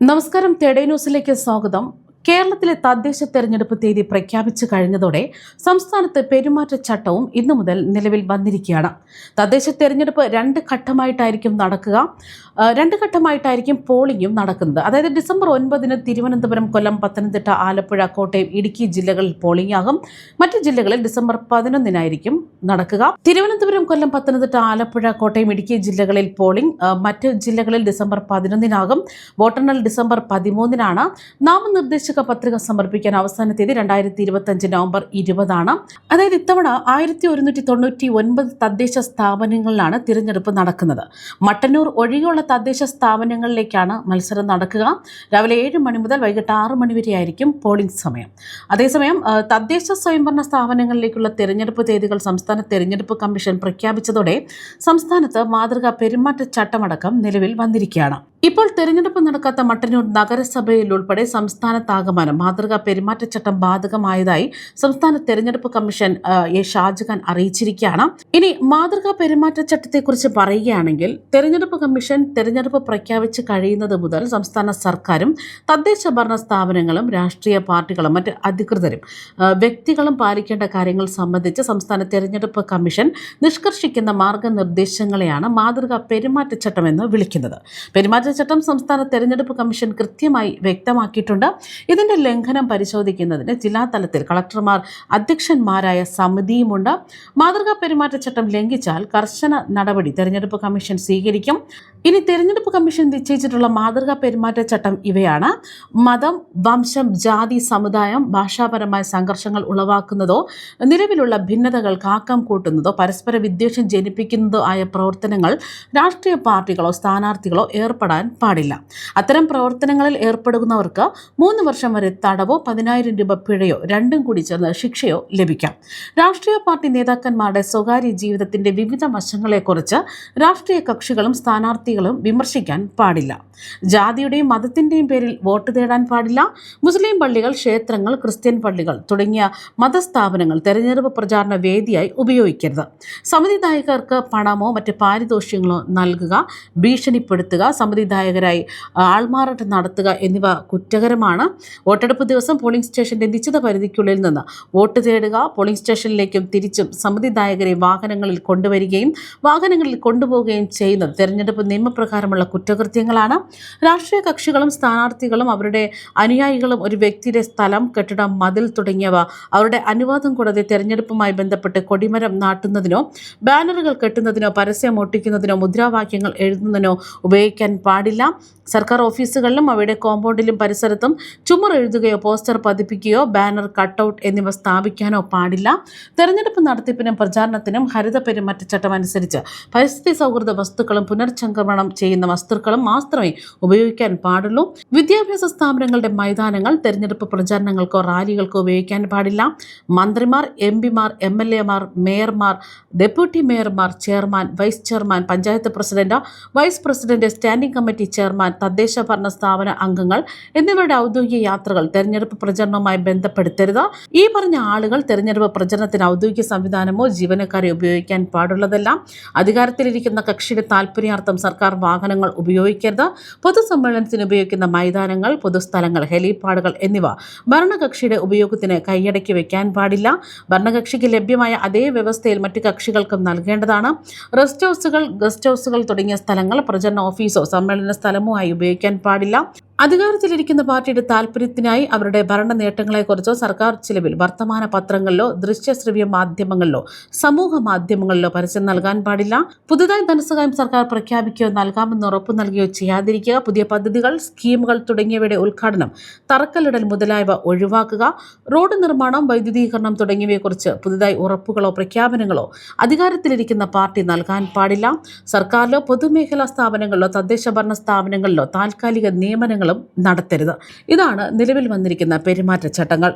നമസ്കാരം. തേടേ ന്യൂസിലേക്ക് സ്വാഗതം. കേരളത്തിലെ തദ്ദേശ തെരഞ്ഞെടുപ്പ് തീയതി പ്രഖ്യാപിച്ചു കഴിഞ്ഞതോടെ സംസ്ഥാനത്ത് പെരുമാറ്റച്ചട്ടവും ഇന്നു മുതൽ നിലവിൽ വന്നിരിക്കുകയാണ്. തദ്ദേശ തെരഞ്ഞെടുപ്പ് രണ്ട് ഘട്ടമായിട്ടായിരിക്കും പോളിംഗും നടക്കുന്നത്. അതായത് ഡിസംബർ 9-ന് തിരുവനന്തപുരം, കൊല്ലം, പത്തനംതിട്ട, ആലപ്പുഴ, കോട്ടയം, ഇടുക്കി ജില്ലകളിൽ പോളിംഗ് ആകും. മറ്റ് ജില്ലകളിൽ ഡിസംബർ 11-നായിരിക്കും നടക്കുക. തിരുവനന്തപുരം, കൊല്ലം, പത്തനംതിട്ട, ആലപ്പുഴ, കോട്ടയം, ഇടുക്കി ജില്ലകളിൽ പോളിംഗ് മറ്റ് ജില്ലകളിൽ ഡിസംബർ 11-നാകും. വോട്ടെണ്ണൽ ഡിസംബർ 13-നാണ്. നാമനിർദ്ദേശക പത്രിക സമർപ്പിക്കാൻ അവസാന തീയതി 2025 നവംബർ 20-ആണ്. അതായത് ഇത്തവണ 1199 തദ്ദേശ സ്ഥാപനങ്ങളിലാണ് തിരഞ്ഞെടുപ്പ് നടക്കുന്നത്. മട്ടന്നൂർ ഒഴികെയുള്ള തദ്ദേശ സ്ഥാപനങ്ങളിലേക്കാണ് മത്സരം നടക്കുക. രാവിലെ 7 മണി മുതൽ വൈകിട്ട് 6 മണി വരെയായിരിക്കും പോളിംഗ് സമയം. അതേസമയം തദ്ദേശ സ്വയംഭരണ സ്ഥാപനങ്ങളിലേക്കുള്ള തിരഞ്ഞെടുപ്പ് തീയതികൾ സംസ്ഥാന തെരഞ്ഞെടുപ്പ് കമ്മീഷൻ പ്രഖ്യാപിച്ചതോടെ സംസ്ഥാനത്ത് മാതൃകാ പെരുമാറ്റച്ചട്ടമടക്കം നിലവിൽ വന്നിരിക്കുകയാണ്. ഇപ്പോൾ തെരഞ്ഞെടുപ്പ് നടക്കാത്ത മട്ടന്നൂർ നഗരസഭയിൽ ഉൾപ്പെടെ സംസ്ഥാനത്താകമാനം മാതൃകാ പെരുമാറ്റച്ചട്ടം ബാധകമായതായി സംസ്ഥാന തെരഞ്ഞെടുപ്പ് കമ്മീഷൻ എ ഷാജഹാൻ അറിയിച്ചിരിക്കുകയാണ്. ഇനി മാതൃകാ പെരുമാറ്റച്ചട്ടത്തെക്കുറിച്ച് പറയുകയാണെങ്കിൽ തെരഞ്ഞെടുപ്പ് കമ്മീഷൻ തെരഞ്ഞെടുപ്പ് പ്രഖ്യാപിച്ച് കഴിയുന്നത് മുതൽ സംസ്ഥാന സർക്കാരും തദ്ദേശ ഭരണ സ്ഥാപനങ്ങളും രാഷ്ട്രീയ പാർട്ടികളും മറ്റ് അധികൃതരും വ്യക്തികളും പാലിക്കേണ്ട കാര്യങ്ങൾ സംബന്ധിച്ച് സംസ്ഥാന തെരഞ്ഞെടുപ്പ് കമ്മീഷൻ നിഷ്കർഷിക്കുന്ന മാർഗനിർദ്ദേശങ്ങളെയാണ് മാതൃകാ പെരുമാറ്റച്ചട്ടം എന്ന് വിളിക്കുന്നത്. പെരുമാറ്റച്ചട്ടം സംസ്ഥാന തെരഞ്ഞെടുപ്പ് കമ്മീഷൻ കൃത്യമായി വ്യക്തമാക്കിയിട്ടുണ്ട്. ഇതിന്റെ ലംഘനം പരിശോധിക്കുന്നതിന് ജില്ലാ തലത്തിൽ കളക്ടർമാർ അധ്യക്ഷന്മാരായ സമിതിയുമുണ്ട്. മാതൃകാ പെരുമാറ്റച്ചട്ടം ലംഘിച്ചാൽ കർശന നടപടി തെരഞ്ഞെടുപ്പ് കമ്മീഷൻ സ്വീകരിക്കും. ഇനി തെരഞ്ഞെടുപ്പ് കമ്മീഷൻ നിശ്ചയിച്ചിട്ടുള്ള മാതൃകാ പെരുമാറ്റച്ചട്ടം ഇവയാണ്: മതം, വംശം, ജാതി, സമുദായം, ഭാഷാപരമായ സംഘർഷങ്ങൾ ഉളവാക്കുന്നതോ നിലവിലുള്ള ഭിന്നതകൾക്ക് ആക്കം കൂട്ടുന്നതോ പരസ്പര വിദ്വേഷം ജനിപ്പിക്കുന്നതോ ആയ പ്രവർത്തനങ്ങൾ രാഷ്ട്രീയ പാർട്ടികളോ സ്ഥാനാർത്ഥികളോ ഏർപ്പെടാൻ പാടില്ല. അത്തരം പ്രവർത്തനങ്ങളിൽ ഏർപ്പെടുന്നവർക്ക് 3 വർഷം വരെ തടവോ 10,000 രൂപ പിഴയോ രണ്ടും കൂടി ചേർന്ന് ശിക്ഷയോ ലഭിക്കാം. രാഷ്ട്രീയ പാർട്ടി നേതാക്കന്മാരുടെ സ്വകാര്യ ജീവിതത്തിന്റെ വിവിധ വശങ്ങളെക്കുറിച്ച് രാഷ്ട്രീയ കക്ഷികളും സ്ഥാനാർത്ഥികളും വിമർശിക്കാൻ പാടില്ല. ജാതിയുടെയും മതത്തിന്റെയും പേരിൽ വോട്ട് തേടാൻ പാടില്ല. മുസ്ലിം പള്ളികൾ, ക്ഷേത്രങ്ങൾ, ക്രിസ്ത്യൻ പള്ളികൾ തുടങ്ങിയ മതസ്ഥാപനങ്ങൾ തെരഞ്ഞെടുപ്പ് പ്രചാരണ വേദിയായി ഉപയോഗിക്കരുത്. സമിതിദായകർക്ക് പണമോ മറ്റ് പാരിതോഷികങ്ങളോ നൽകുക, ഭീഷണിപ്പെടുത്തുക, സമിതിദായകരായി ആൾമാറാട്ടം നടത്തുക എന്നിവ കുറ്റകരമാണ്. വോട്ടെടുപ്പ് ദിവസം പോളിംഗ് സ്റ്റേഷന്റെ നിശ്ചിത പരിധിക്കുള്ളിൽ നിന്ന് വോട്ട് തേടുക, പോളിംഗ് സ്റ്റേഷനിലേക്കും തിരിച്ചും സമിതിദായകരെ വാഹനങ്ങളിൽ കൊണ്ടുവരികയും വാഹനങ്ങളിൽ കൊണ്ടുപോവുകയും ചെയ്യുന്നത് തെരഞ്ഞെടുപ്പ് നിയമപ്രകാരമുള്ള കുറ്റകൃത്യങ്ങളാണ്. രാഷ്ട്രീയ കക്ഷികളും സ്ഥാനാർത്ഥികളും അവരുടെ അനുയായികളും ഒരു വ്യക്തിയുടെ സ്ഥലം, കെട്ടിടം, മതിൽ തുടങ്ങിയവ അവരുടെ അനുവാദം കൂടാതെ തെരഞ്ഞെടുപ്പുമായി ബന്ധപ്പെട്ട് കൊടിമരം നാട്ടുന്നതിനോ ബാനറുകൾ കെട്ടുന്നതിനോ പരസ്യം ഒട്ടിക്കുന്നതിനോ മുദ്രാവാക്യങ്ങൾ എഴുതുന്നതിനോ ഉപയോഗിക്കാൻ പാടില്ല. സർക്കാർ ഓഫീസുകളിലും അവയുടെ കോമ്പൗണ്ടിലും പരിസരത്തും ചുമർ എഴുതുകയോ പോസ്റ്റർ പതിപ്പിക്കുകയോ ബാനർ, കട്ടൗട്ട് എന്നിവ സ്ഥാപിക്കാനോ പാടില്ല. തെരഞ്ഞെടുപ്പ് നടത്തിപ്പിനും പ്രചാരണത്തിനും ഹരിത പെരുമാറ്റച്ചട്ടം അനുസരിച്ച് പരിസ്ഥിതി സൗഹൃദ വസ്തുക്കളും പുനർചംക്രമണം ചെയ്യുന്ന വസ്തുക്കളും മാത്രമേ ഉപയോഗിക്കാൻ പാടുള്ളൂ. വിദ്യാഭ്യാസ സ്ഥാപനങ്ങളുടെ മൈതാനങ്ങൾ തെരഞ്ഞെടുപ്പ് പ്രചാരണങ്ങൾക്കോ റാലികൾക്കോ ഉപയോഗിക്കാൻ പാടില്ല. മന്ത്രിമാർ, എംപിമാർ, MLA മാർ, മേയർമാർ, ഡെപ്യൂട്ടി മേയർമാർ, chairman, vice chairman, panchayat president, vice president, standing committee chairman, തദ്ദേശ ഭരണ സ്ഥാപന അംഗങ്ങൾ എന്നിവരുടെ ഔദ്യോഗിക യാത്രകൾ തെരഞ്ഞെടുപ്പ് പ്രചരണവുമായി ബന്ധപ്പെടുത്തരുത്. ഈ പറഞ്ഞ ആളുകൾ തെരഞ്ഞെടുപ്പ് പ്രചരണത്തിന് ഔദ്യോഗിക സംവിധാനമോ ജീവനക്കാരെ ഉപയോഗിക്കാൻ പാടുള്ളതല്ല. അധികാരത്തിലിരിക്കുന്ന കക്ഷിയുടെ താൽപര്യാർത്ഥം സർക്കാർ വാഹനങ്ങൾ ഉപയോഗിക്കരുത്. പൊതുസമ്മേളനത്തിന് ഉപയോഗിക്കുന്ന മൈതാനങ്ങൾ, പൊതുസ്ഥലങ്ങൾ, ഹെലിപാഡുകൾ എന്നിവ ഭരണകക്ഷിയുടെ ഉപയോഗത്തിന് കൈയടക്കി വയ്ക്കാൻ പാടില്ല. ഭരണകക്ഷിക്ക് ലഭ്യമായ അതേ വ്യവസ്ഥയിൽ മറ്റു കക്ഷികൾക്കും നൽകേണ്ടതാണ്. റെസ്റ്റ് ഹൗസുകൾ, ഗസ്റ്റ് ഹൗസുകൾ തുടങ്ങിയ സ്ഥലങ്ങൾ പ്രചരണ ഓഫീസോ സമ്മേളന സ്ഥലമോ ആയി ഉപയോഗിക്കാൻ പാടില്ല. അധികാരത്തിലിരിക്കുന്ന പാർട്ടിയുടെ താൽപര്യത്തിനായി അവരുടെ ഭരണ നേട്ടങ്ങളെക്കുറിച്ചോ സർക്കാർ ചിലവിൽ വർത്തമാന പത്രങ്ങളിലോ ദൃശ്യശ്രവ്യ മാധ്യമങ്ങളിലോ സമൂഹ മാധ്യമങ്ങളിലോ പരസ്യം നൽകാൻ പാടില്ല. പുതുതായി ധനസഹായം സർക്കാർ പ്രഖ്യാപിക്കുകയോ നൽകാമെന്ന് ഉറപ്പു നൽകുകയോ ചെയ്യാതിരിക്കുക. പുതിയ പദ്ധതികൾ, സ്കീമുകൾ തുടങ്ങിയവയുടെ ഉദ്ഘാടനം, തറക്കല്ലിടൽ മുതലായവ ഒഴിവാക്കുക. റോഡ് നിർമ്മാണം, വൈദ്യുതീകരണം തുടങ്ങിയവയെക്കുറിച്ച് പുതുതായി ഉറപ്പുകളോ പ്രഖ്യാപനങ്ങളോ അധികാരത്തിലിരിക്കുന്ന പാർട്ടി നൽകാൻ പാടില്ല. സർക്കാരിലോ പൊതുമേഖലാ സ്ഥാപനങ്ങളിലോ തദ്ദേശ ഭരണ സ്ഥാപനങ്ങളിലോ താൽക്കാലിക നിയമനങ്ങൾ നടത്തരുത്. ഇതാണ് നിലവിൽ വന്നിരിക്കുന്ന പെരുമാറ്റച്ചട്ടങ്ങൾ.